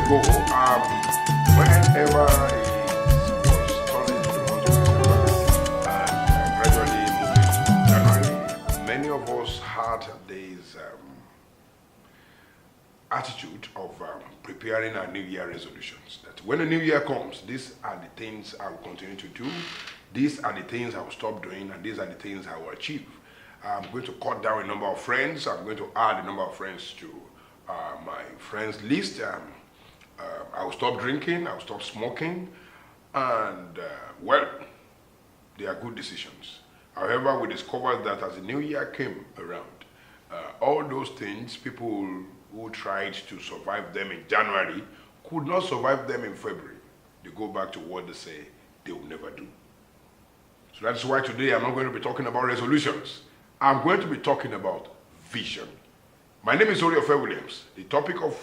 ago, whenever it was turning to the month of December and gradually moving to January, many of us had this attitude of preparing our New Year resolutions. That when the New Year comes, these are the things I will continue to do, these are the things I will stop doing, and these are the things I will achieve. I'm going to cut down a number of friends. I'm going to add a number of friends to my friends list. I will stop drinking. I will stop smoking. And, well, they are good decisions. However, we discovered that as the new year came around, all those things, people who tried to survive them in January could not survive them in February. They go back to what they say they will never do. So that's why today I'm not going to be talking about resolutions. I'm going to be talking about vision. My name is Oreofe Williams. The topic of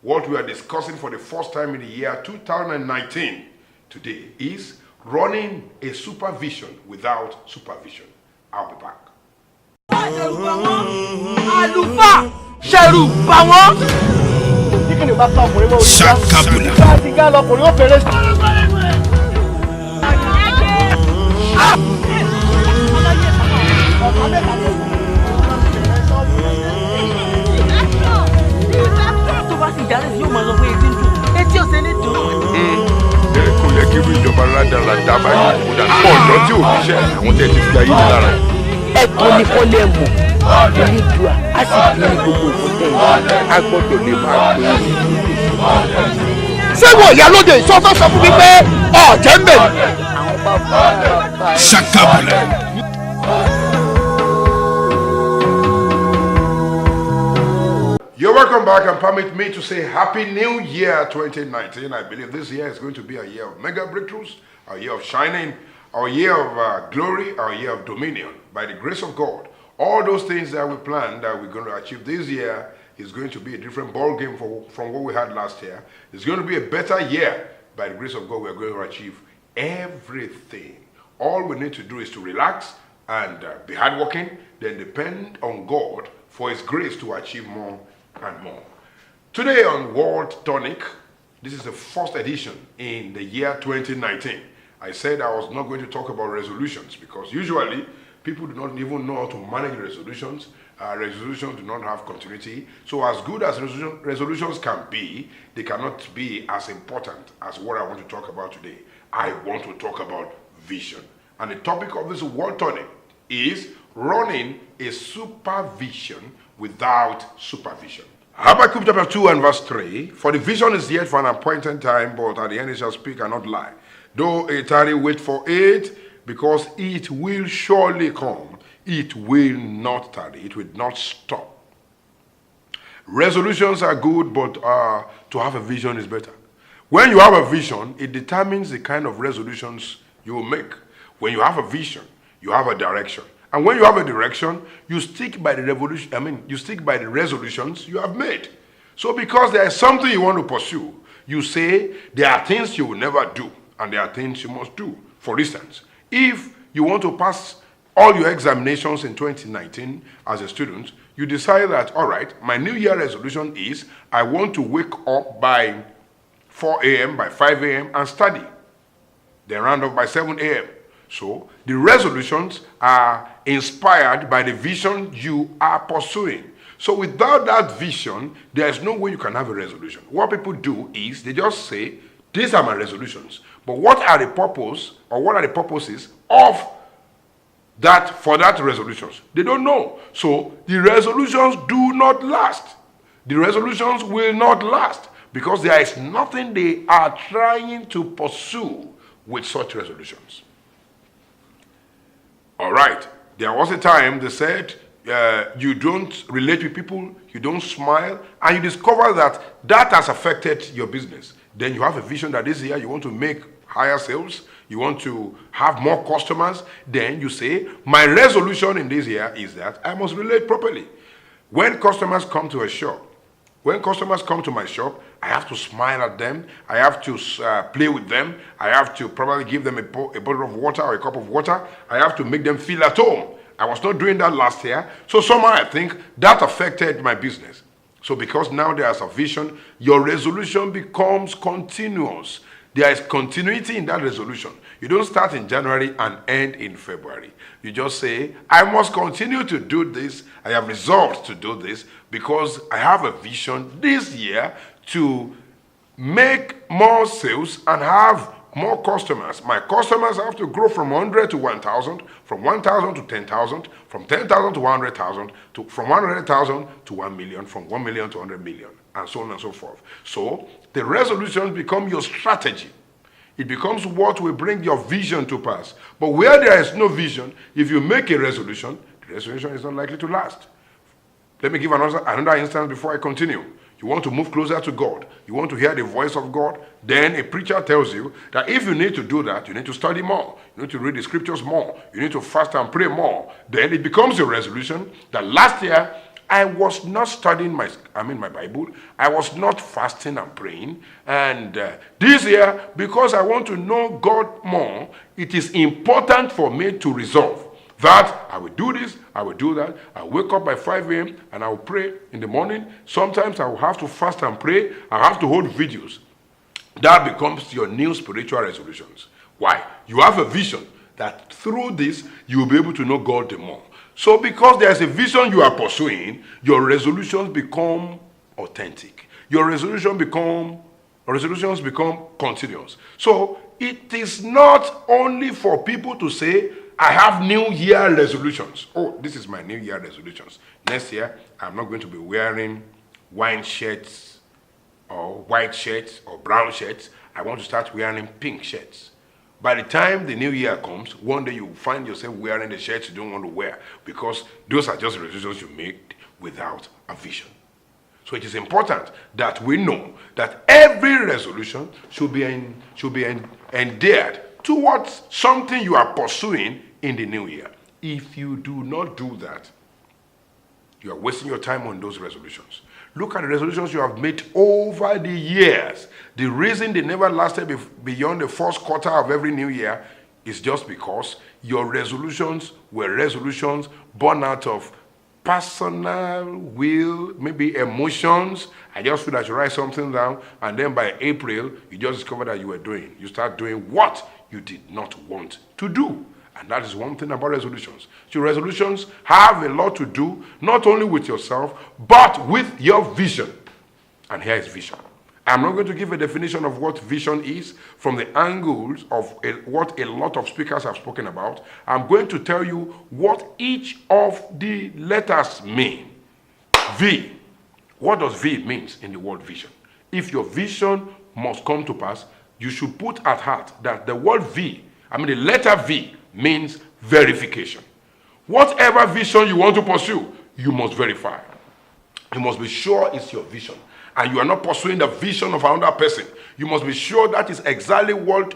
what we are discussing for the first time in the year 2019 today is running a supervision without supervision. I'll be back. You're welcome back, and permit me to say Happy New Year 2019. I believe this year is going to be a year of mega breakthroughs, a year of shining, a year of glory, a year of dominion. By the grace of God, all those things that we planned that we're going to achieve this year is going to be a different ball game from what we had last year. It's going to be a better year. By the grace of God, we're going to achieve everything. All we need to do is to relax and be hardworking, then depend on God for His grace to achieve more and more. Today on Word Tonic, this is the first edition in the year 2019. I said I was not going to talk about resolutions because usually people do not even know how to manage resolutions. Resolutions do not have continuity. So as good as resolutions can be, they cannot be as important as what I want to talk about today. I want to talk about vision. And the topic of this Word Tonic is running a supervision without supervision. Habakkuk chapter 2 and verse 3, for the vision is yet for an appointed time, but at the end it shall speak and not lie. Though it tarry, wait for it, because it will surely come. It will not tarry. It will not stop. Resolutions are good, but to have a vision is better. When you have a vision, it determines the kind of resolutions you will make. When you have a vision, you have a direction. And when you have a direction, you stick by the resolutions you have made. So because there is something you want to pursue, you say there are things you will never do, and there are things you must do. For instance, if you want to pass all your examinations in 2019 as a student, you decide that, all right, my New Year resolution is I want to wake up by 4 a.m., by 5 a.m. and study. Then round up by 7 a.m. So the resolutions are inspired by the vision you are pursuing. So without that vision, there is no way you can have a resolution. What people do is they just say, these are my resolutions. But what are the purpose or what are the purposes of that for that resolutions? They don't know. So the resolutions do not last. The resolutions will not last because there is nothing they are trying to pursue with such resolutions. All right, there was a time they said you don't relate with people, you don't smile, and you discover that has affected your business. Then you have a vision that this year you want to make higher sales, you want to have more customers. Then you say, my resolution in this year is that I must relate properly. When customers come to a shop, when customers come to my shop, I have to smile at them. I have to play with them. I have to probably give them a bottle of water or a cup of water. I have to make them feel at home. I was not doing that last year. So somehow I think that affected my business. So because now there's a vision, your resolution becomes continuous. There is continuity in that resolution. You don't start in January and end in February. You just say, I must continue to do this. I have resolved to do this because I have a vision this year to make more sales and have more customers. My customers have to grow from 100 to 1,000, from 1,000 to 10,000, from 10,000 to 100,000, from 100,000 to 1 million, from 1 million to 100 million, and so on and so forth. So the resolutions become your strategy. It becomes what will bring your vision to pass. But where there is no vision, if you make a resolution, the resolution is not likely to last. Let me give another instance before I continue. You want to move closer to God. You want to hear the voice of God. Then a preacher tells you that if you need to do that, you need to study more. You need to read the scriptures more. You need to fast and pray more. Then it becomes a resolution that last year I was not studying my Bible. I was not fasting and praying. And this year, because I want to know God more, it is important for me to resolve that I will do this, I will do that. I wake up by 5 a.m. and I will pray in the morning. Sometimes I will have to fast and pray. I have to hold videos. That becomes your new spiritual resolutions. Why? You have a vision that through this, you will be able to know God the more. So because there's a vision you are pursuing, your resolutions become authentic. Your resolutions become continuous. So it is not only for people to say, I have New Year resolutions. Oh, this is my New Year resolutions. Next year, I'm not going to be wearing wine shirts or white shirts or brown shirts. I want to start wearing pink shirts. By the time the new year comes, one day you find yourself wearing the shirts you don't want to wear because those are just resolutions you make without a vision. So it is important that we know that every resolution should be endeared towards something you are pursuing in the new year. If you do not do that, you are wasting your time on those resolutions. Look at the resolutions you have made over the years. The reason they never lasted beyond the first quarter of every new year is just because your resolutions were resolutions born out of personal will, maybe emotions. I just feel that you write something down, and then by April, you just discover that you start doing what you did not want to do. And that is one thing about resolutions. So resolutions have a lot to do, not only with yourself, but with your vision. And here is vision. I'm not going to give a definition of what vision is from the angles of what a lot of speakers have spoken about. I'm going to tell you what each of the letters mean. V. What does V mean in the word vision? If your vision must come to pass, you should put at heart that the word V, the letter V, means verification. Whatever vision you want to pursue, you must verify. You must be sure it's your vision. And you are not pursuing the vision of another person. You must be sure that is exactly what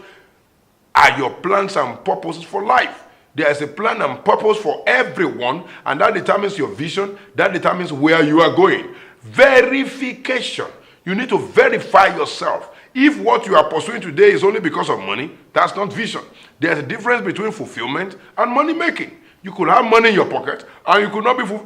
are your plans and purposes for life. There is a plan and purpose for everyone, and that determines your vision. That determines where you are going. Verification. You need to verify yourself. If what you are pursuing today is only because of money, that's not vision. There's a difference between fulfillment and money making. You could have money in your pocket and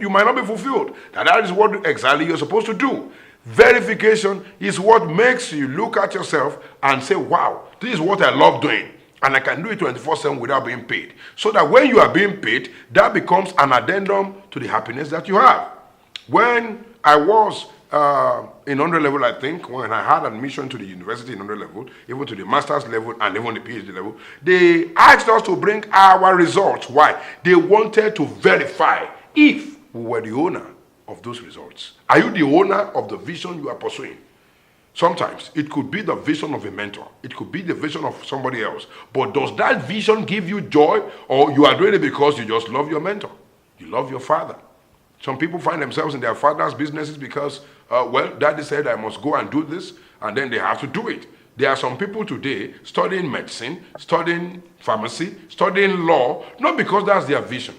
you might not be fulfilled. That is what exactly you're supposed to do. Verification is what makes you look at yourself and say, wow, this is what I love doing. And I can do it 24/7 without being paid. So that when you are being paid, that becomes an addendum to the happiness that you have. When I was in 100 level, I think, when I had admission to the university in 100 level, even to the master's level and even the PhD level, they asked us to bring our results. Why? They wanted to verify if we were the owner of those results. Are you the owner of the vision you are pursuing? Sometimes it could be the vision of a mentor. It could be the vision of somebody else. But does that vision give you joy, or you are doing it because you just love your mentor? You love your father. Some people find themselves in their father's businesses because, daddy said I must go and do this, and then they have to do it. There are some people today studying medicine, studying pharmacy, studying law, not because that's their vision,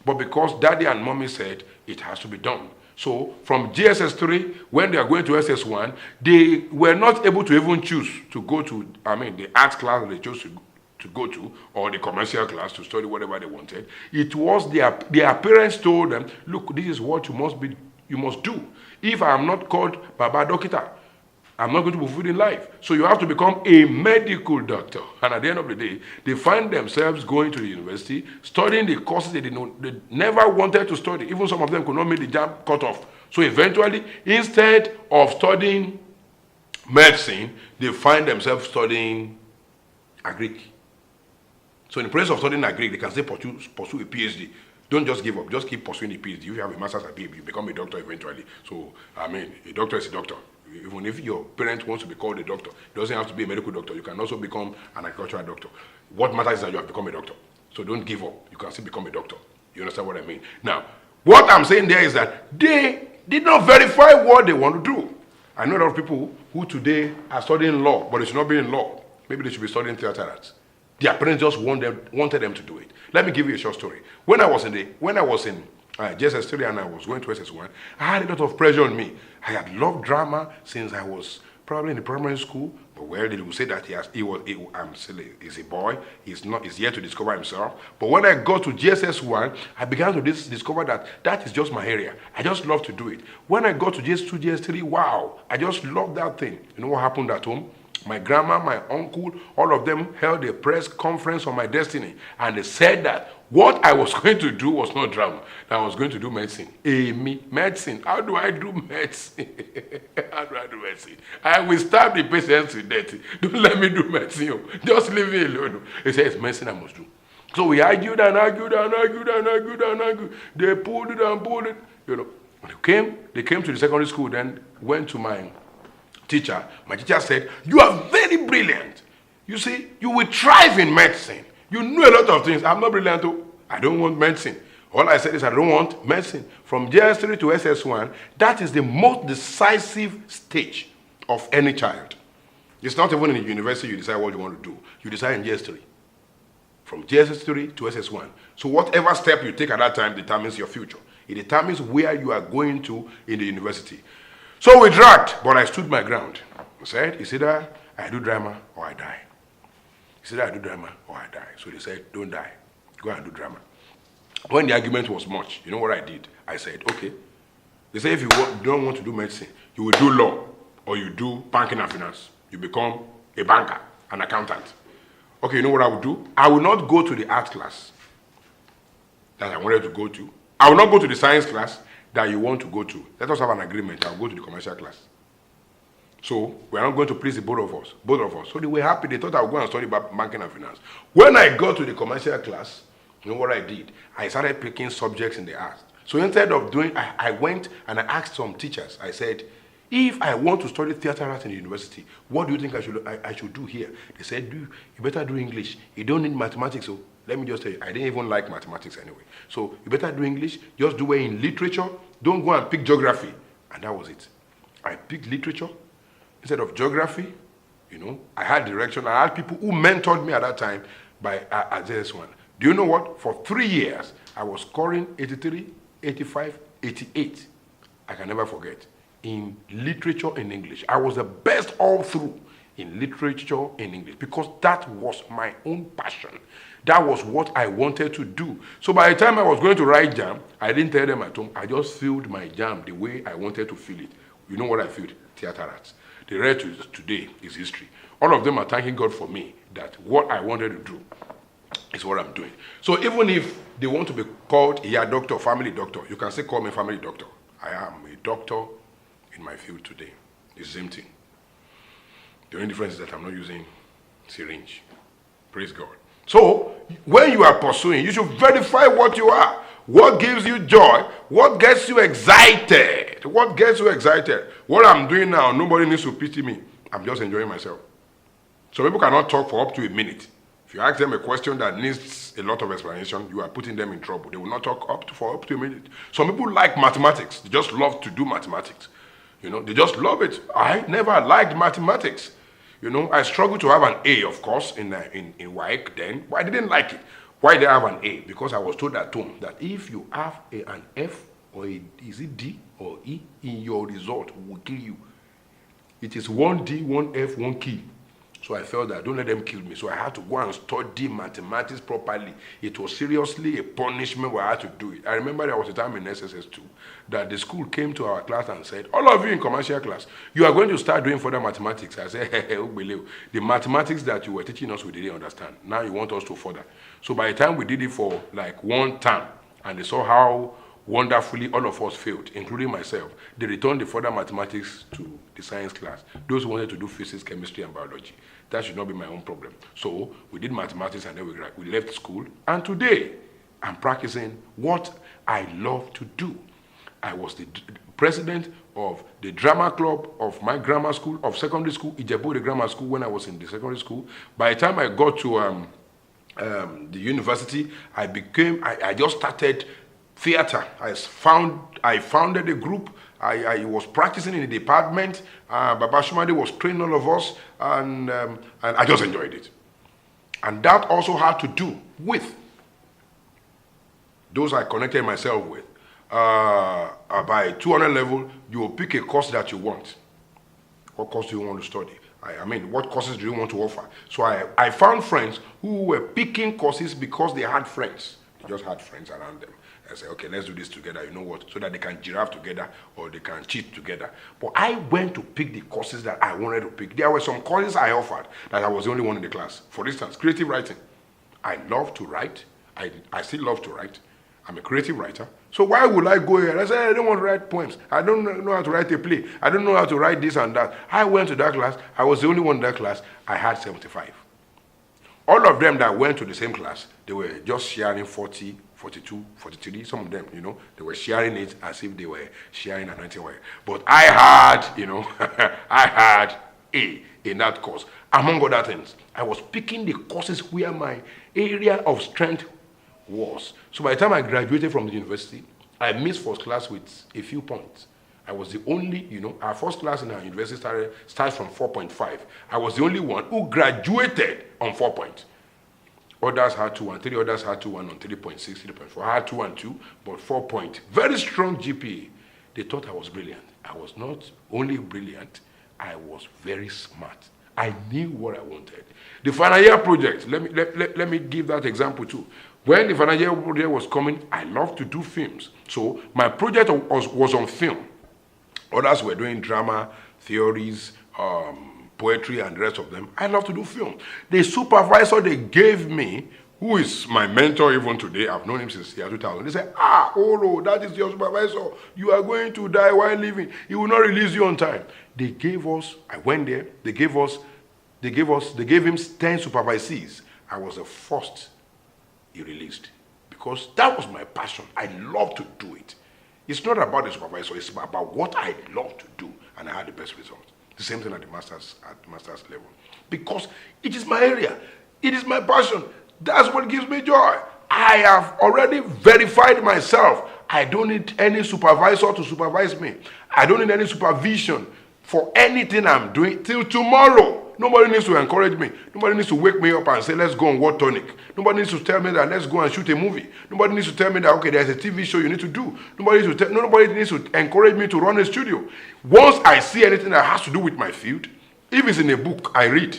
but because daddy and mommy said it has to be done. So from GSS 3, when they are going to SS1, they were not able to even choose to go to, the art class they chose to go to, or the commercial class to study whatever they wanted. It was their parents told them, look, this is what you you must do. If I am not called Baba Dokita, I'm not going to be fulfilled in life. So you have to become a medical doctor. And at the end of the day, they find themselves going to the university, studying the courses they never wanted to study. Even some of them could not make the jam cut off. So eventually, instead of studying medicine, they find themselves studying agric. So in the place of studying agric, they can still pursue a PhD. Don't just give up. Just keep pursuing a PhD. If you have a master's degree, you become a doctor eventually. So, I mean, a doctor is a doctor. Even if your parent wants to be called a doctor, it doesn't have to be a medical doctor. You can also become an agricultural doctor. What matters is that you have become a doctor. So don't give up. You can still become a doctor. You understand what I mean? Now, what I'm saying there is that they did not verify what they want to do. I know a lot of people who today are studying law, but they should not be in law. Maybe they should be studying theater arts. Their parents just wanted them to do it. Let me give you a short story. When I was in JSS3 and I was going to SS1, I had a lot of pressure on me. I had loved drama since I was probably in the primary school. But well, they will say that he's a boy. He's yet to discover himself. But when I got to JSS1, I began to discover that is just my area. I just love to do it. When I got to JS2, JS3, wow, I just loved that thing. You know what happened at home? My grandma, my uncle, all of them held a press conference on my destiny. And they said that what I was going to do was not drama. That I was going to do medicine. Medicine. How do I do medicine? How do I do medicine? I will stab the patients to death. Don't let me do medicine. Just leave me alone. He said, it's medicine I must do. So we argued and argued and argued and argued and argued. They pulled it and pulled it. You know, they came to the secondary school, then went to my teacher. My teacher said, you are very brilliant. You see, you will thrive in medicine. You know a lot of things. I'm not brilliant too. I don't want medicine. All I said is I don't want medicine. From JS3 to SS1, that is the most decisive stage of any child. It's not even in the university you decide what you want to do. You decide in JS3. From JS3 to SS1. So whatever step you take at that time determines your future. It determines where you are going to in the university. So we dragged, but I stood my ground. I said, it's either I do drama or I die. It's either I do drama or I die. So they said, don't die. Go and do drama. When the argument was much, you know what I did? I said, okay. They say if you don't want to do medicine, you will do law or you do banking and finance. You become a banker, an accountant. Okay, you know what I would do? I will not go to the art class that I wanted to go to. I will not go to the science class that you want to go to. Let us have an agreement. I'll go to the commercial class. So we're not going to please the both of us. So they were happy. They thought I would go and study banking and finance. When I got to the commercial class, you know what I did? I started picking subjects in the arts. So instead of doing, I went and I asked some teachers. I said, if I want to study theater arts in the university, what do you think I should do here? They said, you better do English. You don't need mathematics. So let me just tell you, I didn't even like mathematics anyway. So you better do English. Just do it in literature. Don't go and pick geography. And that was it. I picked literature instead of geography. You know, I had direction. I had people who mentored me at that time at JS1. Do you know what? For 3 years, I was scoring 83, 85, 88. I can never forget. In literature in English. I was the best all through in literature in English because that was my own passion. That was what I wanted to do. So by the time I was going to write jam, I didn't tell them at home. I just filled my jam the way I wanted to fill it. You know what I filled? Theater arts. The rest today is history. All of them are thanking God for me that what I wanted to do is what I'm doing. So even if they want to be called a doctor, family doctor, you can still call me family doctor. I am a doctor in my field today. It's the same thing. The only difference is that I'm not using syringe. Praise God. So, when you are pursuing, you should verify what you are. What gives you joy? What gets you excited? What gets you excited? What I'm doing now, nobody needs to pity me. I'm just enjoying myself. So people cannot talk for up to a minute. If you ask them a question that needs a lot of explanation, you are putting them in trouble. They will not talk for up to a minute. Some people like mathematics. They just love to do mathematics. You know, they just love it. I never liked mathematics. You know, I struggled to have an A, of course, in WAEC then, but I didn't like it. Why did I have an A? Because I was told at home that if you have an F or is it D or E in your result, will kill you. It is 1 D, 1 F, 1 key. So I felt that don't let them kill me. So I had to go and study mathematics properly. It was seriously a punishment where I had to do it. I remember there was a time in SSS2 that the school came to our class and said, all of you in commercial class, you are going to start doing further mathematics. I said, the mathematics that you were teaching us, we didn't understand. Now you want us to further. So by the time we did it for like one term, and they saw how wonderfully all of us failed, including myself, they returned the further mathematics to the science class. Those who wanted to do physics, chemistry, and biology. That should not be my own problem. So we did mathematics and then we left school. And today, I'm practicing what I love to do. I was the president of the drama club of my grammar school, of secondary school, Ijebu Grammar School, when I was in the secondary school. By the time I got to the university, I just started theater. I founded a group. I was practicing in the department. Baba Shumade was training all of us, and I just enjoyed it. And that also had to do with those I connected myself with. By 200 level, you will pick a course that you want. What course do you want to study? I mean, what courses do you want to offer? So I found friends who were picking courses because they had friends. They just had friends around them. I said, okay, let's do this together, you know what, so that they can giraffe together or they can cheat together. But I went to pick the courses that I wanted to pick. There were some courses I offered that I was the only one in the class. For instance, creative writing. I love to write. I still love to write. I'm a creative writer. So why would I go here? I said, I don't want to write poems. I don't know how to write a play. I don't know how to write this and that. I went to that class. I was the only one in that class. I had 75. All of them that went to the same class, they were just sharing 40, 42, 43. Some of them, they were sharing it as if they were sharing anointing oil. But I had, I had A in that course. Among other things, I was picking the courses where my area of strength was. So by the time I graduated from the university, I missed first class with a few points. I was the only, our first class in our university starts from 4.5. I was the only one who graduated on 4 points. Others had 2 and 3, others had 2 and on 3.6, 3.4. I had 2 and 2, but 4 points. Very strong GPA. They thought I was brilliant. I was not only brilliant, I was very smart. I knew what I wanted. The final year project, let me give that example too. When the final year project was coming, I loved to do films. So my project was on film. Others were doing drama, theories, poetry, and the rest of them. I love to do film. The supervisor they gave me, who is my mentor even today, I've known him since the year 2000. They said, Oro, that is your supervisor. You are going to die while living. He will not release you on time. They gave us, I went there, they gave him 10 supervisees. I was the first he released because that was my passion. I love to do it. It's not about the supervisor, it's about what I love to do, and I had the best result. The same thing at the master's level. Because it is my area. It is my passion. That's what gives me joy. I have already verified myself. I don't need any supervisor to supervise me. I don't need any supervision for anything I'm doing till tomorrow. Nobody needs to encourage me. Nobody needs to wake me up and say, let's go on Word Tonic. Nobody needs to tell me that let's go and shoot a movie. Nobody needs to tell me that, okay, there's a TV show you need to do. Nobody needs to encourage me to run a studio. Once I see anything that has to do with my field, if it's in a book, I read.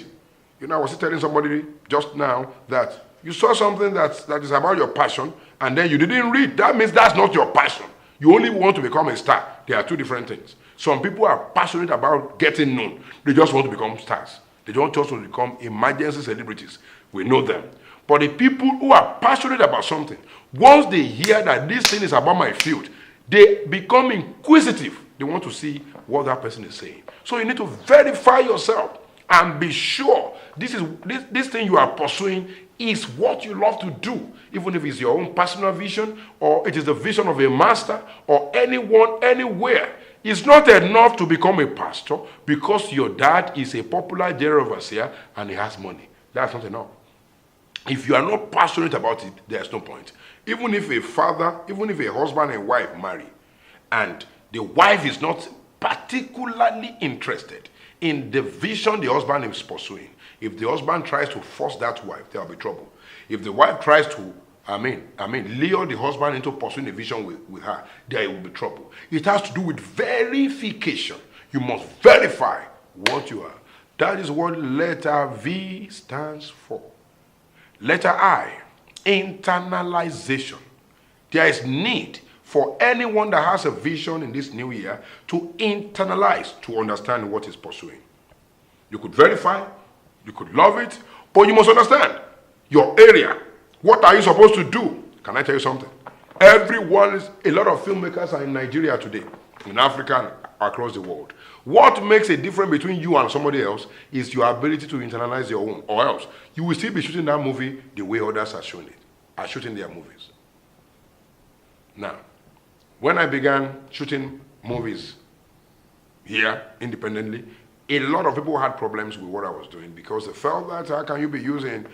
I was telling somebody just now that you saw something that is about your passion and then you didn't read. That means that's not your passion. You only want to become a star. There are two different things. Some people are passionate about getting known. They just want to become stars. They don't just want to become emergency celebrities. We know them. But the people who are passionate about something, once they hear that this thing is about my field, they become inquisitive. They want to see what that person is saying. So you need to verify yourself and be sure this thing you are pursuing is what you love to do, even if it's your own personal vision or it is the vision of a master or anyone, anywhere. It's not enough to become a pastor because your dad is a popular general overseer and he has money. That's not enough. If you are not passionate about it, there's no point. Even if a husband and wife marry, and the wife is not particularly interested in the vision the husband is pursuing, if the husband tries to force that wife, there will be trouble. If the wife tries to lure the husband into pursuing a vision with her, there will be trouble. It has to do with verification. You must verify what you are That is what letter V stands for. Letter I, internalization. There is need for anyone that has a vision in this new year to internalize, to understand what is pursuing. You could verify, you could love it, but you must understand your area. What are you supposed to do? Can I tell you something? A lot of filmmakers are in Nigeria today, in Africa and across the world. What makes a difference between you and somebody else is your ability to internalize your own, or else you will still be shooting that movie the way others are shooting their movies. Now, when I began shooting movies here independently, a lot of people had problems with what I was doing because they felt that how can you be using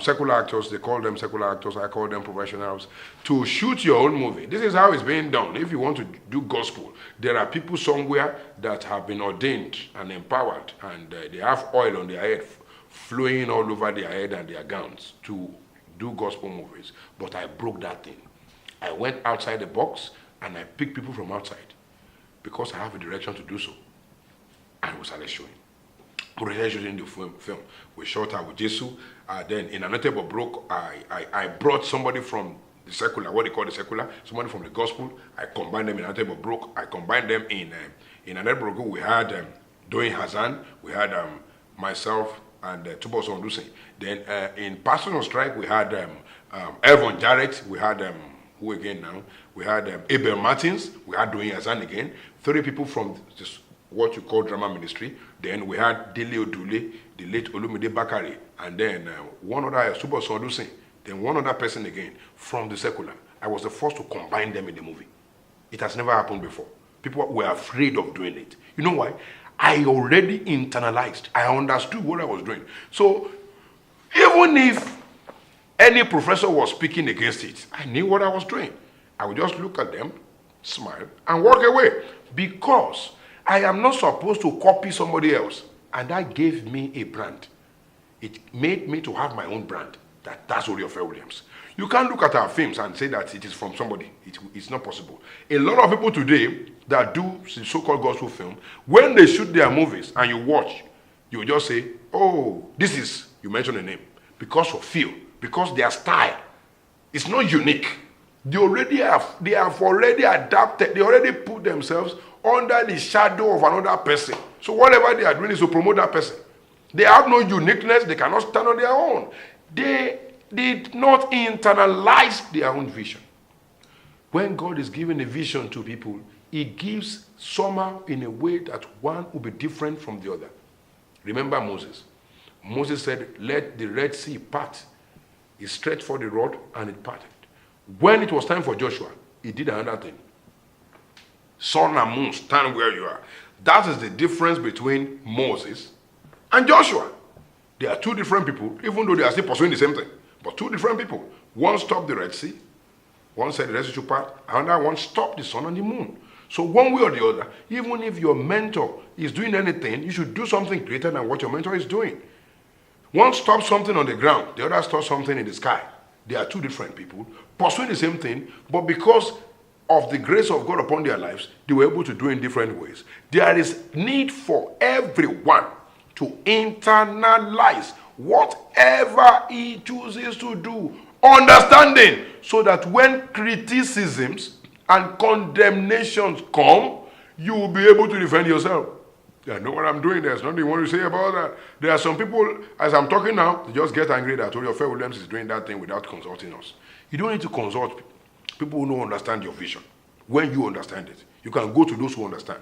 secular actors, they call them secular actors, I call them professionals, to shoot your own movie. This is how it's being done. If you want to do gospel, there are people somewhere that have been ordained and empowered, and they have oil on their head, flowing all over their head and their gowns to do gospel movies. But I broke that thing. I went outside the box and I picked people from outside because I have a direction to do so. And we started showing. We started shooting the film. We shot her with Jesus. Then in another table broke, I brought somebody from the secular, what they call the secular, somebody from the gospel. I combined them in another table broke. I combined them in another broke. We had Doing Hazan. We had myself and Tubos Ondusi. Then in Passion on Strike, we had Evan Jarrett. We had who again now? We had Abel Martins. We had Doing Hazan again. 30 people from this, what you call drama ministry. Then we had Dele Odule, the late Olumide Bakari, and then one other Super Sondusin, then one other person again from the secular. I was the first to combine them in the movie. It has never happened before. People were afraid of doing it. You know why? I already internalized. I understood what I was doing. So even if any professor was speaking against it, I knew what I was doing. I would just look at them, smile, and walk away, because I am not supposed to copy somebody else. And that gave me a brand. It made me to have my own brand. That's Oreofe Williams. You can't look at our films and say that it is from somebody. It's not possible. A lot of people today that do so-called gospel film, when they shoot their movies and you watch, you just say, oh, this is, you mention a name, because of feel, because their style is not unique. They have already adapted, they already put themselves under the shadow of another person. So whatever they are doing is to promote that person. They have no uniqueness, they cannot stand on their own. They did not internalize their own vision. When God is giving a vision to people, He gives somehow in a way that one will be different from the other. Remember Moses. Moses said, let the Red Sea part. He stretched for the rod and it parted. When it was time for Joshua, he did another thing. Sun and moon, stand where you are. That is the difference between Moses and Joshua. They are two different people, even though they are still pursuing the same thing. But two different people. One stopped the Red Sea. One said the Red Sea should part. Another one stopped the sun and the moon. So one way or the other, even if your mentor is doing anything, you should do something greater than what your mentor is doing. One stops something on the ground. The other stops something in the sky. They are two different people pursuing the same thing, but because of the grace of God upon their lives, they were able to do it in different ways. There is need for everyone to internalize whatever he chooses to do, understanding, so that when criticisms and condemnations come, you will be able to defend yourself. I know what I'm doing. There's nothing you want to say about that. There are some people, as I'm talking now, they just get angry that Oreofe Williams is doing that thing without consulting us. You don't need to consult people who don't understand your vision. When you understand it, you can go to those who understand.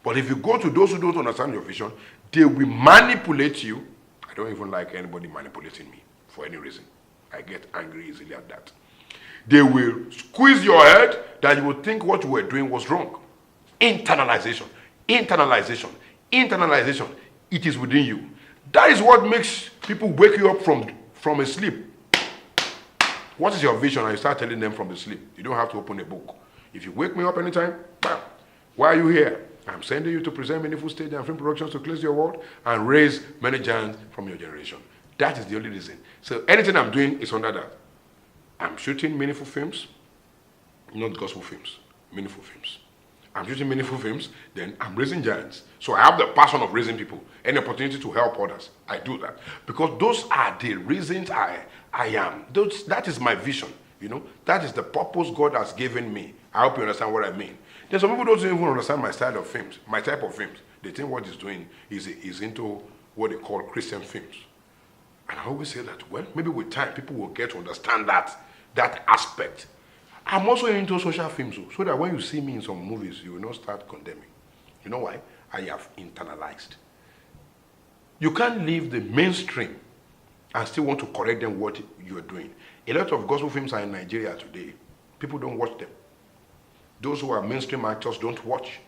But if you go to those who don't understand your vision, they will manipulate you. I don't even like anybody manipulating me for any reason. I get angry easily at that. They will squeeze your head that you will think what you were doing was wrong. Internalization. Internalization. Internalization. It is within you. That is what makes people wake you up from a sleep. What is your vision? And you start telling them from the sleep. You don't have to open a book. If you wake me up anytime, bam, why are you here? I'm sending you to present meaningful stage and film productions to cleanse your world and raise many giants from your generation. That is the only reason. So anything I'm doing is under that. I'm shooting meaningful films, not gospel films, meaningful films. I'm shooting meaningful films, then I'm raising giants. So I have the passion of raising people, any opportunity to help others. I do that. Because those are the reasons I am. That is my vision. That is the purpose God has given me. I hope you understand what I mean. Then some people don't even understand my style of films, my type of films. They think what he's doing is into what they call Christian films. And I always say that, well, maybe with time, people will get to understand that aspect. I'm also into social films, so that when you see me in some movies, you will not start condemning. You know why? I have internalized. You can't leave the mainstream and still want to correct them what you're doing. A lot of gospel films are in Nigeria today. People don't watch them. Those who are mainstream actors don't watch.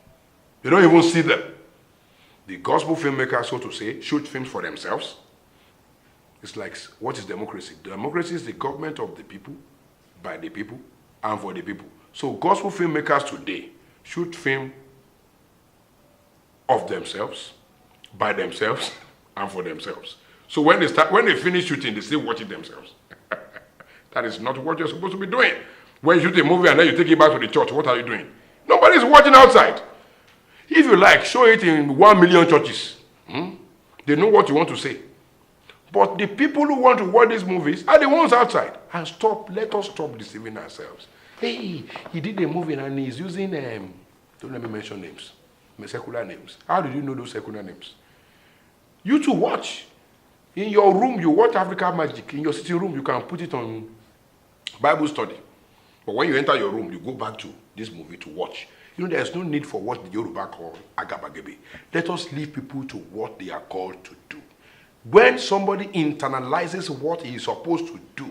They don't even see them. The gospel filmmakers, so to say, shoot films for themselves. It's like, what is democracy? Democracy is the government of the people, by the people, and for the people. So gospel filmmakers today shoot film of themselves, by themselves, and for themselves. So when they finish shooting, they still watch it themselves. That is not what you're supposed to be doing. When you shoot a movie and then you take it back to the church, what are you doing? Nobody's watching outside. If you like, show it in 1 million churches. They know what you want to say. But the people who want to watch these movies are the ones outside. And let us stop deceiving ourselves. Hey, he did a movie and he's using, don't let me mention names, secular names. How did you know those secular names? You too watch. In your room, you watch Africa Magic. In your sitting room, you can put it on Bible study. But when you enter your room, you go back to this movie to watch. There's no need for what the Yoruba call agabagebe. Let us leave people to what they are called to do. When somebody internalizes what he is supposed to do,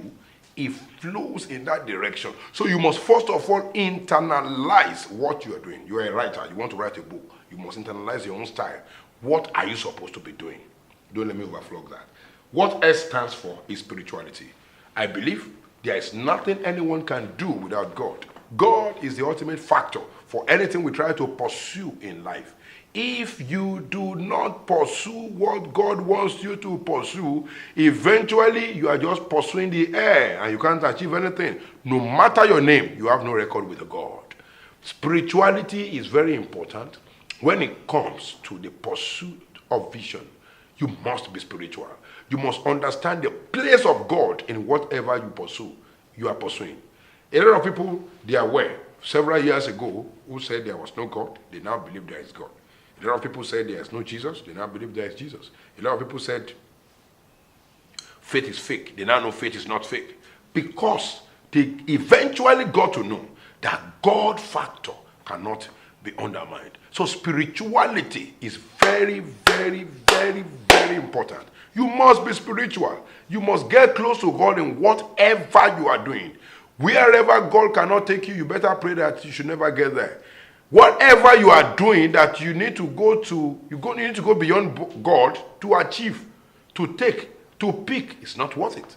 it flows in that direction. So you must first of all internalize what you are doing. You are a writer. You want to write a book. You must internalize your own style. What are you supposed to be doing? Don't let me overflog that. What S stands for is spirituality. I believe there is nothing anyone can do without God. God is the ultimate factor for anything we try to pursue in life. If you do not pursue what God wants you to pursue, eventually you are just pursuing the air and you can't achieve anything. No matter your name, you have no record with God. Spirituality is very important. When it comes to the pursuit of vision, you must be spiritual. You must understand the place of God in whatever you are pursuing. A lot of people, they are aware. Several years ago, who said there was no God, they now believe there is God. A lot of people said there is no Jesus, they now believe there is Jesus. A lot of people said faith is fake, they now know faith is not fake. Because they eventually got to know that God factor cannot be undermined. So spirituality is very, very, very, very important. You must be spiritual. You must get close to God in whatever you are doing. Wherever God cannot take you, you better pray that you should never get there. Whatever you are doing that you need to go to, you need to go beyond God to achieve, to take, to pick, it's not worth it.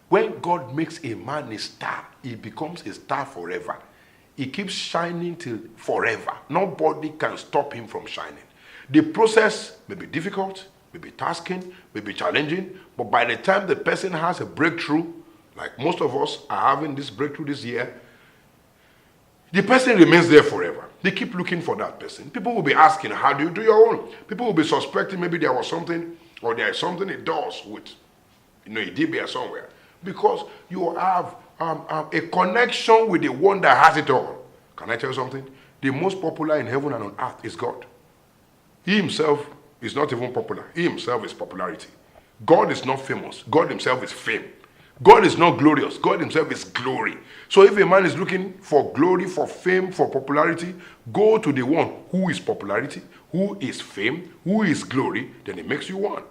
When God makes a man a star, he becomes a star forever. He keeps shining till forever. Nobody can stop him from shining. The process may be difficult, may be tasking, may be challenging, but by the time the person has a breakthrough, like most of us are having this breakthrough this year, the person remains there forever. They keep looking for that person. People will be asking, how do you do your own? People will be suspecting maybe there was something, or there is something it does with, a DBA somewhere. Because you have a connection with the one that has it all. Can I tell you something? The most popular in heaven and on earth is God. He himself is not even popular. He himself is popularity. God is not famous. God himself is fame. God is not glorious. God himself is glory. So if a man is looking for glory, for fame, for popularity, go to the one who is popularity, who is fame, who is glory, then it makes you one.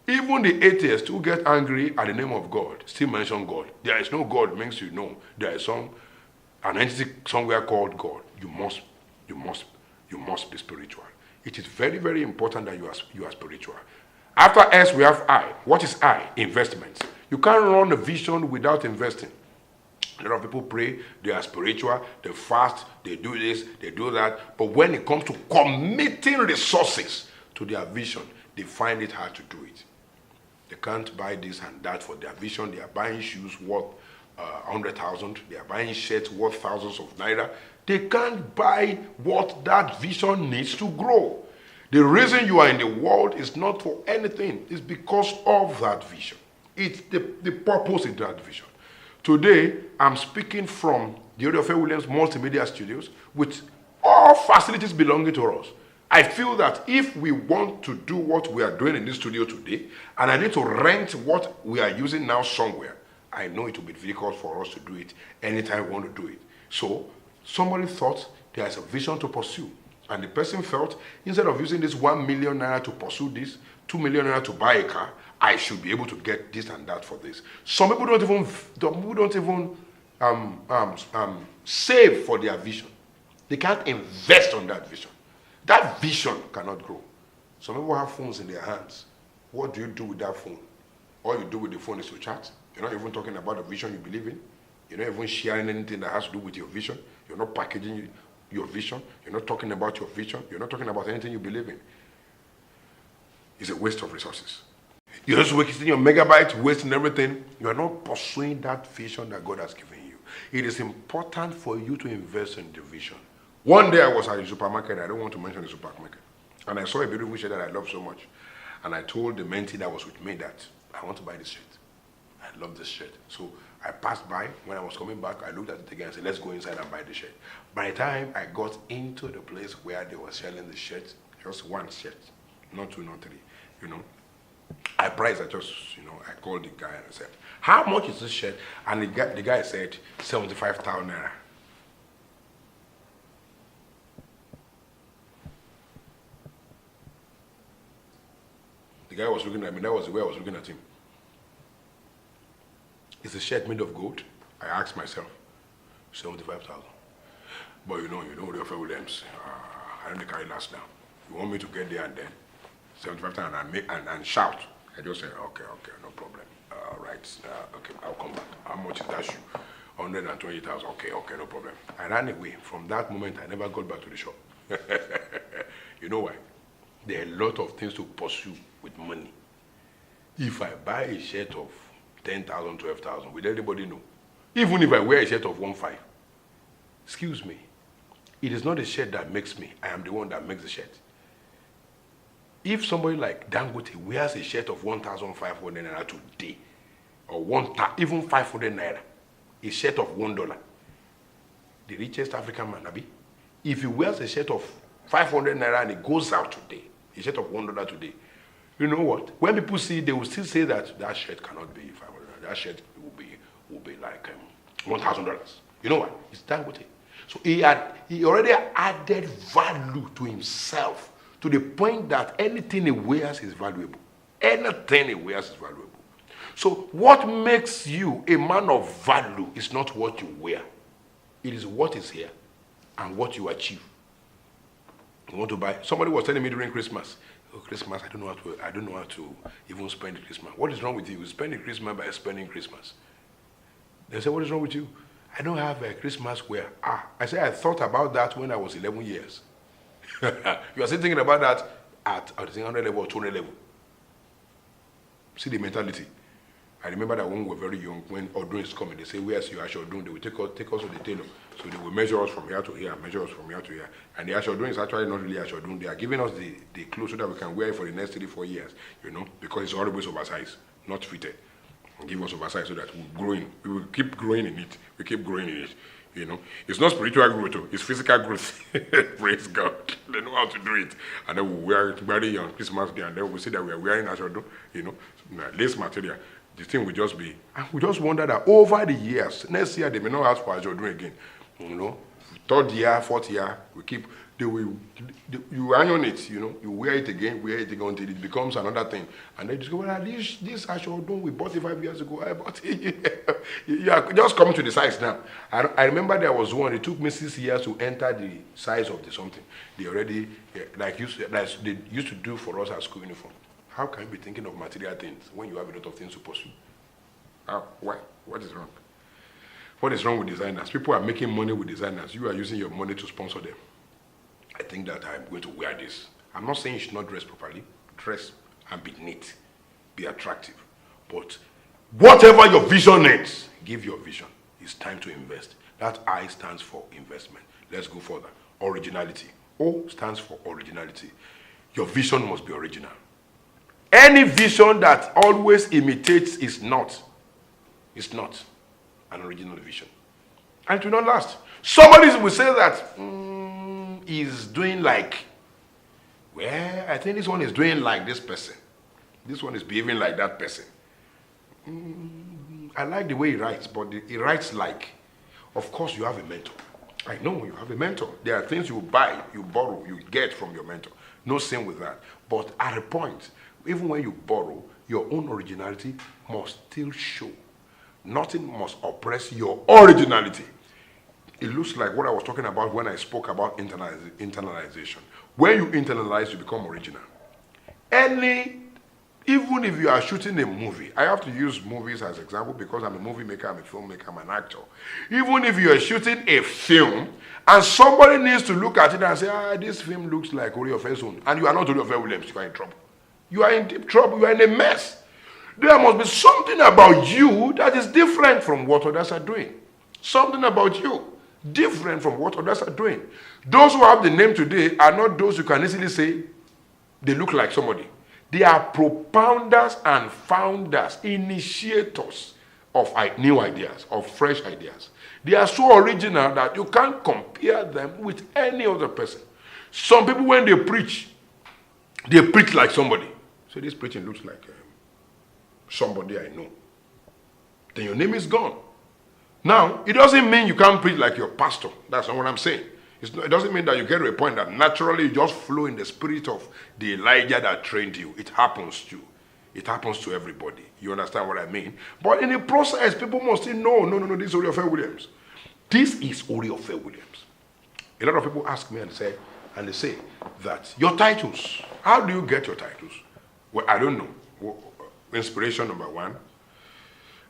Even the atheists who get angry at the name of God still mention God. There is no God makes you know there is an entity somewhere called God. You must be spiritual. It is very, very important that you are spiritual. After S, we have I. What is I? Investments. You can't run a vision without investing. A lot of people pray, they are spiritual, they fast, they do this, they do that. But when it comes to committing resources to their vision, they find it hard to do it. They can't buy this and that for their vision. They are buying shoes worth 100,000. They are buying shirts worth thousands of naira. They can't buy what that vision needs to grow. The reason you are in the world is not for anything. It's because of that vision. It's the purpose in that vision. Today, I'm speaking from the Oreofe Williams Multimedia Studios with all facilities belonging to us. I feel that if we want to do what we are doing in this studio today, and I need to rent what we are using now somewhere, I know it will be difficult for us to do it anytime we want to do it. So, somebody thought there is a vision to pursue. And the person felt, instead of using this 1 million naira to pursue this, 2 million naira to buy a car, I should be able to get this and that for this. Some people don't even save for their vision. They can't invest on that vision. That vision cannot grow. Some people have phones in their hands. What do you do with that phone? All you do with the phone is to chat. You're not even talking about the vision you believe in. You're not even sharing anything that has to do with your vision. You're not packaging your vision. You're not talking about your vision. You're not talking about anything you believe in. It's a waste of resources. You're just wasting your megabytes, wasting everything. You are not pursuing that vision that God has given you. It is important for you to invest in the vision. One day I was at a supermarket. I don't want to mention the supermarket. And I saw a beautiful shirt that I love so much. And I told the mentee that was with me that I want to buy this shirt. I love this shirt. So I passed by. When I was coming back, I looked at it again and said, let's go inside and buy the shirt. By the time I got into the place where they were selling the shirt, just one shirt, not two, not three, I priced, I called the guy and I said, how much is this shirt? And the guy said, 75,000 naira. The guy was looking at me. That was the way I was looking at him. Is the shirt made of gold? I asked myself. 75,000. But you know Oreofe Williams. I don't carry last now. You want me to get there and then 75,000 and shout? I just said, okay, no problem. Right, okay, I'll come back. How much is that shoe? 120,000. Okay, no problem. I ran away. From that moment, I never got back to the shop. You know why? There are a lot of things to pursue with money. If I buy a shirt of 10,000, 12,000, will everybody know? Even if I wear a shirt of 1.5, excuse me, it is not the shirt that makes me. I am the one that makes the shirt. If somebody like Dangote wears a shirt of 1,500 naira today, or even 500 naira, a shirt of $1, the richest African man, Abi, if he wears a shirt of 500 naira and it goes out today, a shirt of $1 today, you know what? When people see, they will still say that that shirt cannot be 500. That shirt will be like $1,000. You know what? It's Dangote. So he already added value to himself to the point that anything he wears is valuable. Anything he wears is valuable. So what makes you a man of value is not what you wear. It is what is here and what you achieve. You want to buy? Somebody was telling me during Christmas, Christmas, I don't know how to even spend Christmas. What is wrong with you? You spend Christmas by spending Christmas. They say, what is wrong with you? I don't have a Christmas wear. I say, I thought about that when I was 11 years. You are still thinking about that at 100 level or 200 level. See the mentality. I remember that when we were very young, when Odun is coming, they say, where's your Ashodun? They will take us to the tailor. So they will measure us from here to here, measure us from here to here. And the Ashodun is actually not really Ashodun. They are giving us the clothes so that we can wear it for the next 3-4 years, because it's always oversized, not fitted. And give us oversized so that we will keep growing in it. We keep growing in it. It's not spiritual growth, it's physical growth. Praise God. They know how to do it. And then we'll wear it very on Christmas Day, and then we'll see that we are wearing Ashodun, lace material. The thing will just be, and we just wonder that over the years, next year they may not ask for Ashodun again. Third year, fourth year, you iron it, you wear it again until it becomes another thing. And they discover that this Ashodun we bought it 5 years ago. I bought it. You are just coming to the size now. I remember there was one, it took me 6 years to enter the size of the something. They already, like they used to do for us as school uniform. How can you be thinking of material things when you have a lot of things to pursue? Why? What is wrong? What is wrong with designers? People are making money with designers. You are using your money to sponsor them. I think that I'm going to wear this. I'm not saying you should not dress properly. Dress and be neat. Be attractive. But whatever your vision needs, give your vision. It's time to invest. That I stands for investment. Let's go further. Originality. O stands for originality. Your vision must be original. Any vision that always imitates is not an original vision. And it will not last. Somebody will say that he's doing like, well, I think this one is doing like this person. This one is behaving like that person. I like the way he writes, but he writes like. Of course, you have a mentor. I know you have a mentor. There are things you buy, you borrow, you get from your mentor. No sin with that. But at a point, even when you borrow, your own originality must still show. Nothing must oppress your originality. It looks like what I was talking about when I spoke about internalization. When you internalize, you become original. Even if you are shooting a movie, I have to use movies as example because I'm a movie maker, I'm a filmmaker, I'm an actor. Even if you are shooting a film and somebody needs to look at it and say, this film looks like Oreofe Williams, and you are not Oreofe Williams, you are in trouble. You are in deep trouble, you are in a mess. There must be something about you that is different from what others are doing. Something about you different from what others are doing. Those who have the name today are not those you can easily say they look like somebody. They are propounders and founders, initiators of new ideas, of fresh ideas. They are so original that you can't compare them with any other person. Some people, when they preach like somebody. So this preaching looks like somebody I know. Then your name is gone. Now, it doesn't mean you can't preach like your pastor. That's not what I'm saying. It doesn't mean that you get to a point that naturally you just flow in the spirit of the Elijah that trained you. It happens to you. It happens to everybody. You understand what I mean? But in the process, people must say, no, this is Oreofe Williams. This is Oreofe Williams. A lot of people ask me and they say that your titles, how do you get your titles? Well, I don't know. Inspiration number one.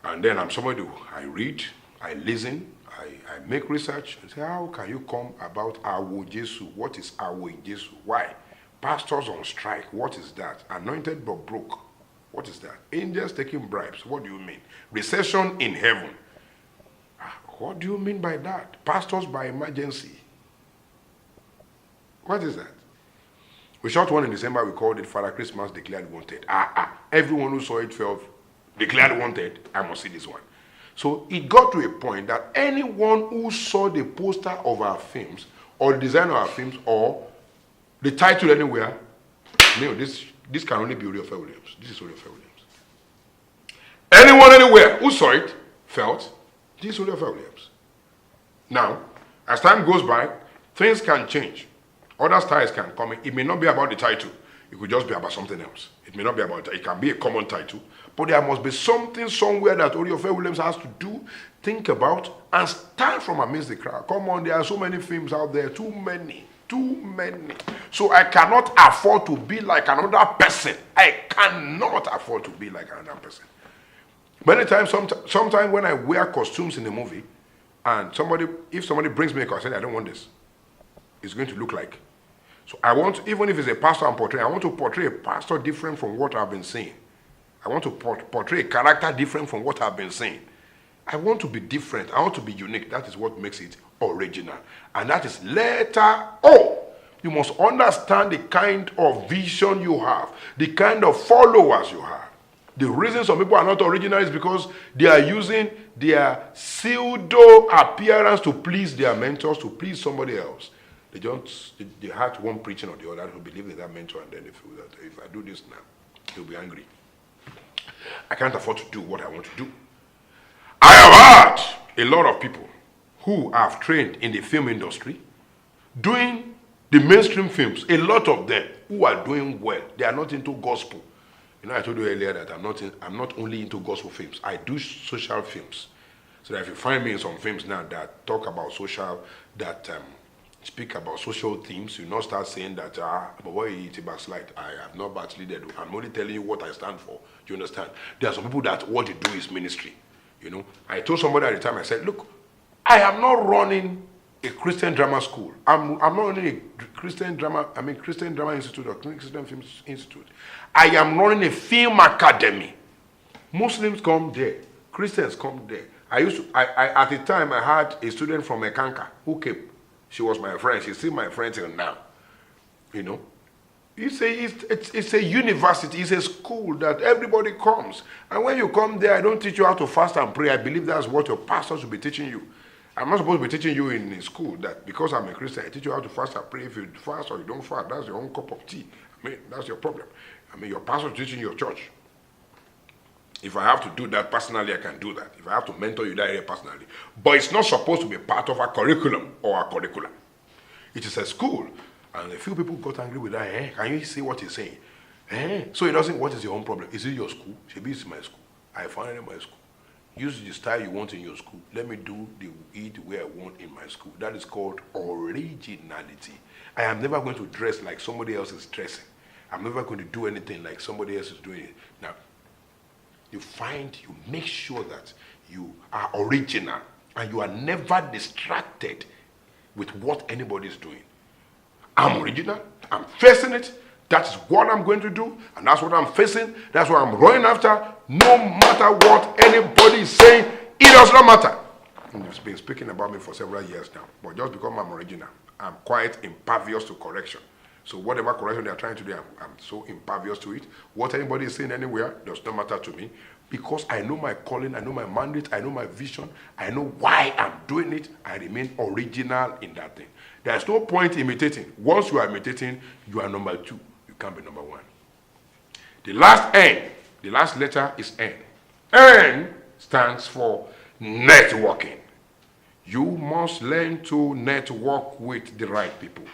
And then I'm somebody who I read, I listen, I make research and say, how can you come about Awo Jesu? What is Awo in Jesu? Why? Pastors on strike, what is that? Anointed but broke, what is that? Angels taking bribes, what do you mean? Recession in heaven, what do you mean by that? Pastors by emergency, what is that? We shot one in December, we called it Father Christmas Declared Wanted. Everyone who saw it felt declared wanted. I must see this one. So it got to a point that anyone who saw the poster of our films or the design of our films or the title anywhere, this can only be Oreofe Williams. This is Oreofe Williams. Anyone anywhere who saw it felt this is Oreofe Williams. Now, as time goes by, things can change. Other styles can come in. It may not be about the title. It could just be about something else. It may not be about it can be a common title, but there must be something somewhere that Oreofe Williams has to do, think about, and stand from amidst the crowd. Come on, there are so many films out there, too many. So I cannot afford to be like another person. I cannot afford to be like another person. Many times, sometimes when I wear costumes in a movie, and if somebody brings me a costume, I don't want this. It's going to look like. So I want, even if it's a pastor I'm portraying, I want to portray a pastor different from what I've been seeing. I want to portray a character different from what I've been seeing. I want to be different. I want to be unique. That is what makes it original. And that is letter O. You must understand the kind of vision you have, the kind of followers you have. The reason some people are not original is because they are using their pseudo appearance to please their mentors, to please somebody else. They had one preaching or the other who believe in that mentor, and then they feel that if I do this now, they'll be angry. I can't afford to do what I want to do. I have had a lot of people who have trained in the film industry doing the mainstream films. A lot of them who are doing well. They are not into gospel. You know, I told you earlier that I'm not only into gospel films. I do social films. So that if you find me in some films now that talk about social, that speak about social themes, you not start saying that, but why you eat a backslide? I have not backslided. I'm only telling you what I stand for. Do you understand? There are some people that what they do is ministry. You know, I told somebody at the time, I said, look, I am not running a Christian drama school. I'm not running a Christian drama institute or Christian film institute. I am running a film academy. Muslims come there. Christians come there. At the time, I had a student from Ekanka who came. She was my friend. She's still my friend till now. You know, it's a university. It's a school that everybody comes. And when you come there, I don't teach you how to fast and pray. I believe that's what your pastor should be teaching you. I'm not supposed to be teaching you in school that because I'm a Christian, I teach you how to fast and pray. If you fast or you don't fast, that's your own cup of tea. I mean, that's your problem. I mean, your pastor is teaching your church. If I have to do that personally, I can do that. If I have to mentor you that area personally. But it's not supposed to be part of a curriculum or a curriculum. It is a school. And a few people got angry with that. Can you see what he's saying? So he doesn't, what is your own problem? Is it your school? Maybe it's my school. I found it in my school. Use the style you want in your school. Let me do it the way I want in my school. That is called originality. I am never going to dress like somebody else is dressing. I'm never going to do anything like somebody else is doing it. Now, you make sure that you are original and you are never distracted with what anybody is doing. I'm original. I'm facing it. That's what I'm going to do, and that's what I'm facing. That's what I'm running after. No matter what anybody is saying, it does not matter. And you've been speaking about me for several years now, but just because I'm original, I'm quite impervious to correction. So whatever correction they are trying to do, I'm so impervious to it. What anybody is saying anywhere does not matter to me, because I know my calling, I know my mandate, I know my vision, I know why I'm doing it. I remain original in that thing. There's no point imitating. Once you are imitating, you are number two. You can't be number one. The last N, the last letter is N. N stands for networking. You must learn to network with the right people.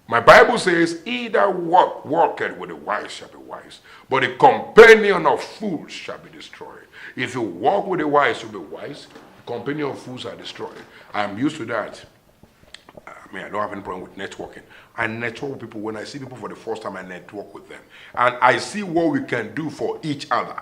My Bible says, he that walketh with the wise shall be wise, but the companion of fools shall be destroyed. If you walk with the wise, you'll be wise. The companion of fools are destroyed. I'm used to that. I mean, I don't have any problem with networking. I network with people. When I see people for the first time, I network with them. And I see what we can do for each other.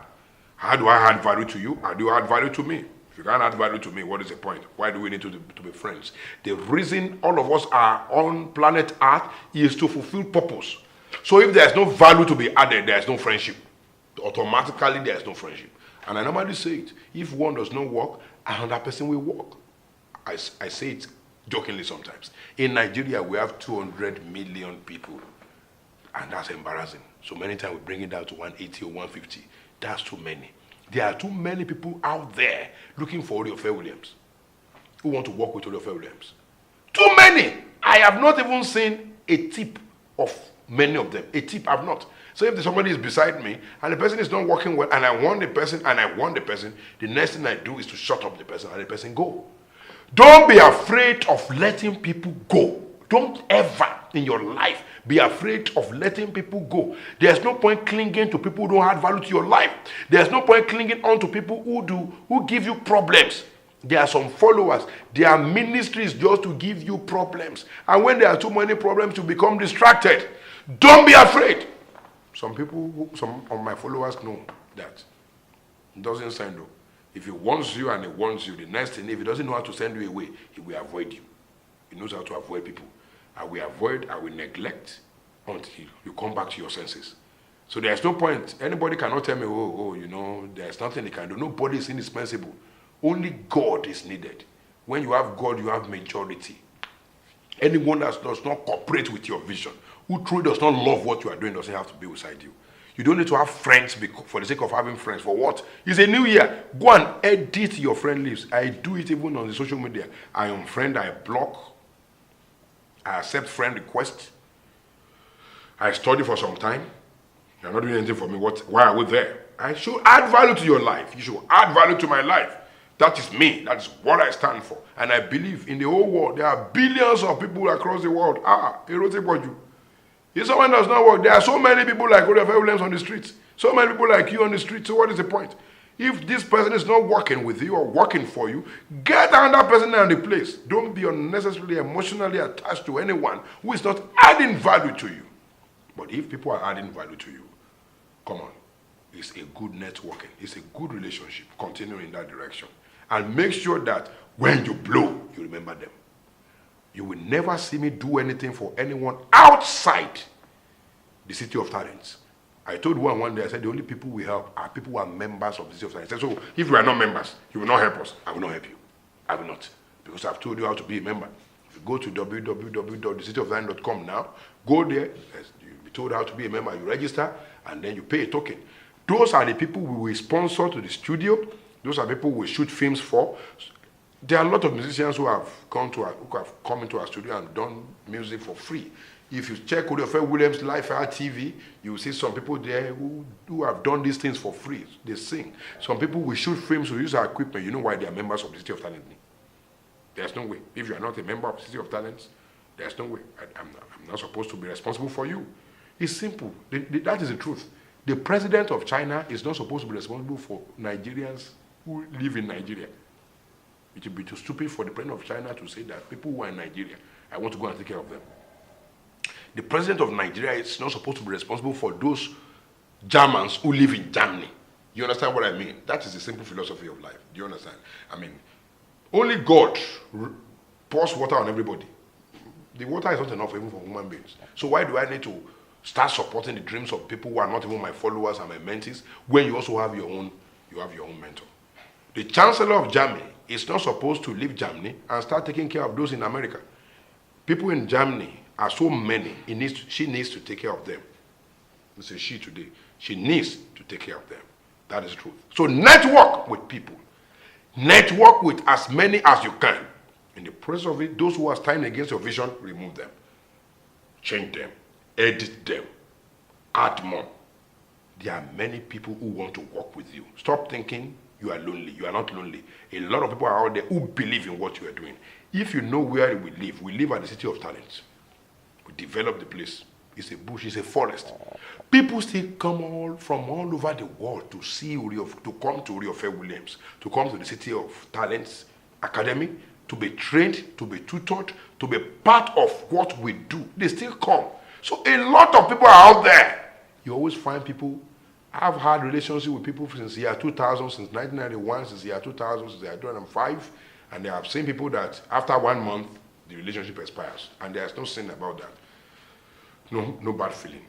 How do I add value to you? How do you add value to me? If you can't add value to me, what is the point? Why do we need to be friends? The reason all of us are on planet Earth is to fulfill purpose. So if there's no value to be added, there's no friendship. Automatically, there's no friendship. And I normally say it. If one does not work, another person will work. I say it jokingly sometimes. In Nigeria, we have 200 million people. And that's embarrassing. So many times we bring it down to 180 or 150. That's too many. There are too many people out there looking for Oreofe Williams who want to work with Oreofe Williams. Too many! I have not even seen a tip of many of them. A tip, I've not. So if somebody is beside me and the person is not working well and I want the person, the next thing I do is to shut up the person and the person go. Don't be afraid of letting people go. Don't ever in your life be afraid of letting people go. There's no point clinging to people who don't add value to your life. There's no point clinging on to people who give you problems. There are some followers. Their ministry is just to give you problems. And when there are too many problems, you become distracted. Don't be afraid. Some of my followers know that. It doesn't send you. If he wants you and he wants you, the next thing, if he doesn't know how to send you away, he will avoid you. He knows how to avoid people. I will neglect until you come back to your senses. So there's no point. Anybody cannot tell me, there's nothing they can do. Nobody is indispensable. Only God is needed. When you have God, you have majority. Anyone that does not cooperate with your vision, who truly does not love what you are doing, doesn't have to be beside you. You don't need to have friends for the sake of having friends. For what? It's a new year. Go and edit your friend lists. I do it even on the social media. I unfriend, I block, I accept friend requests. I study for some time. You're not doing anything for me. Why are we there? I should add value to your life. You should add value to my life. That is me. That is what I stand for. And I believe in the whole world, there are billions of people across the world. If someone does not work, there are so many people like Oreofe Williams on the streets. So many people like you on the street. So what is the point? If this person is not working with you or working for you, get another person in the place. Don't be unnecessarily emotionally attached to anyone who is not adding value to you. But if people are adding value to you, come on. It's a good networking. It's a good relationship. Continue in that direction. And make sure that when you blow, you remember them. You will never see me do anything for anyone outside the City of Talents. I told one day, I said, the only people we help are people who are members of the City of Talents. I said, so if you are not members, you will not help us. I will not help you. I will not. Because I've told you how to be a member. If you go to www.thecityoftalent.com now, go there, you'll be told how to be a member, you register, and then you pay a token. Those are the people we will sponsor to the studio. Those are people we shoot films for. There are a lot of musicians who have come into our studio and done music for free. If you check Oreofe Williams Live Fire TV, you will see some people there who have done these things for free. They sing. Some people will shoot films, who use our equipment. You know why they are members of the City of Talent? There's no way. If you are not a member of the City of Talents, there's no way. I'm not supposed to be responsible for you. It's simple. That is the truth. The president of China is not supposed to be responsible for Nigerians who live in Nigeria. It would be too stupid for the president of China to say that people who are in Nigeria, I want to go and take care of them. The president of Nigeria is not supposed to be responsible for those Germans who live in Germany. You understand what I mean? That is the simple philosophy of life. Do you understand? I mean, only God pours water on everybody. The water is not enough even for human beings. So why do I need to start supporting the dreams of people who are not even my followers and my mentees when you also have your own mentor? The Chancellor of Germany is not supposed to leave Germany and start taking care of those in America. People in Germany are so many, she needs to take care of them. It's a she today. She needs to take care of them. That is true. So network with people. Network with as many as you can. In the process of it, those who are standing against your vision, remove them. Change them. Edit them. Add more. There are many people who want to work with you. Stop thinking you are lonely. You are not lonely. A lot of people are out there who believe in what you are doing. If you know where we live at the City of Talents. We develop the place. It's a bush, it's a forest. People still come from all over the world to see to come to Oreofe Williams, to come to the City of Talents Academy, to be trained, to be tutored, to be part of what we do. They still come. So a lot of people are out there. You always find people. I've had relationships with people since the year 2000, since 1991, since the year 2000, since the year 2005, and I have seen people that after 1 month, the relationship expires, and there's no sin about that. No bad feeling.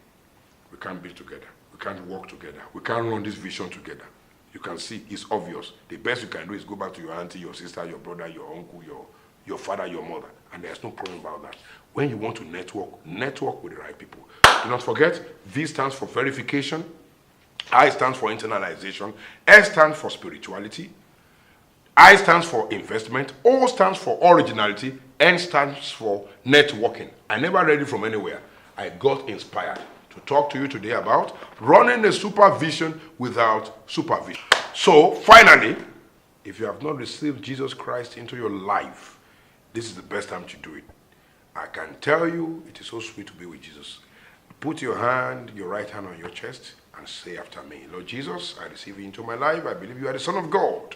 We can't be together. We can't work together. We can't run this vision together. You can see, it's obvious. The best you can do is go back to your auntie, your sister, your brother, your uncle, your father, your mother, and there's no problem about that. When you want to network with the right people. Do not forget, V stands for verification, I stands for internalization, S stands for spirituality, I stands for investment, O stands for originality, N stands for networking. I never read it from anywhere. I got inspired to talk to you today about running a supervision without supervision. So, finally, if you have not received Jesus Christ into your life, this is the best time to do it. I can tell you, it is so sweet to be with Jesus. Put your right hand on your chest, and say after me, Lord Jesus, I receive you into my life. I believe you are the Son of God.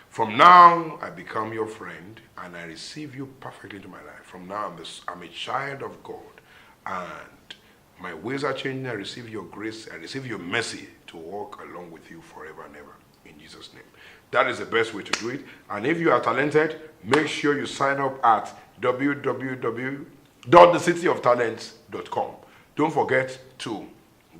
From now, I become your friend, and I receive you perfectly into my life. From now, I'm a child of God, and my ways are changing. I receive your grace. I receive your mercy to walk along with you forever and ever. In Jesus' name. That is the best way to do it. And if you are talented, make sure you sign up at www.thecityoftalents.com. Don't forget to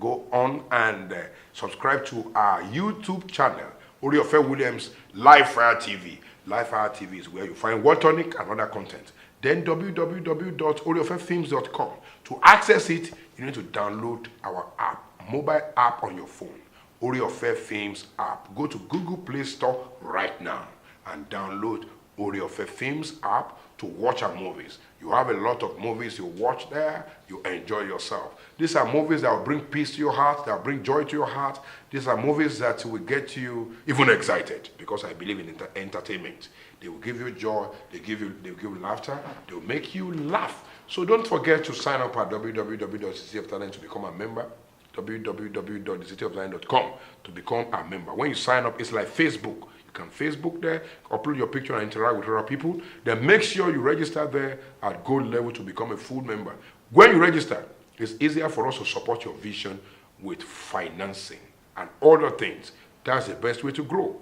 go on and subscribe to our YouTube channel, Oreofe Williams Live Fire TV. Live Fire TV is where you find Word Tonic and other content. Then www.oreofefilms.com. To access it, you need to download our app, mobile app on your phone, Oreofe Films app. Go to Google Play Store right now and download Oreofe Films app to watch our movies. You have a lot of movies you watch there, you enjoy yourself. These are movies that will bring peace to your heart, that will bring joy to your heart. These are movies that will get you even excited, because I believe in entertainment. They will give you joy, they will give you laughter, they will make you laugh. So don't forget to sign up at www.cityoftalent to become a member, www.thecityoftalent.com to become a member. When you sign up, it's like Facebook. You can Facebook there, upload your picture and interact with other people. Then make sure you register there at gold level to become a full member. When you register, it's easier for us to support your vision with financing and other things. That's the best way to grow.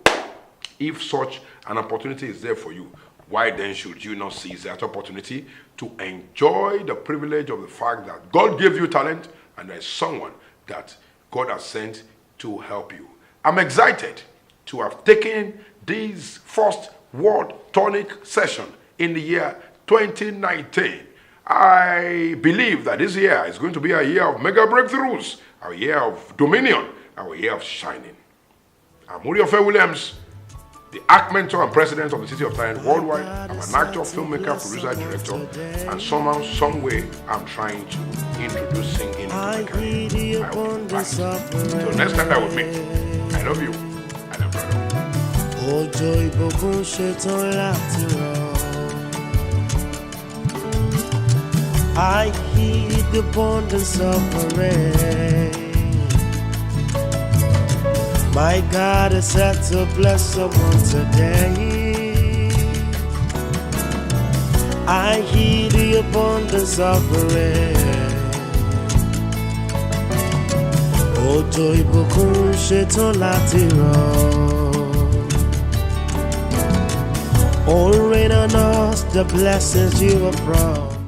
If such an opportunity is there for you, why then should you not seize that opportunity to enjoy the privilege of the fact that God gave you talent and there's someone that God has sent to help you? I'm excited to have taken this first Word Tonic session in the year 2019. I believe that this year is going to be a year of mega breakthroughs, a year of dominion, a year of shining. I'm Oreofe Williams, the ACT mentor and president of the City of Talent Worldwide. I'm an actor, filmmaker, producer, director, and somehow, some way, I'm trying to introduce singing to my career. I will be back. Till next time that we meet, I love you, and I'm proud of you. I heed the abundance of rain. My God is set to bless someone today. I heed the abundance of rain. Ojo ìbùkún ṣetán láti rọ̀. Oh, rain on us the blessings you have brought.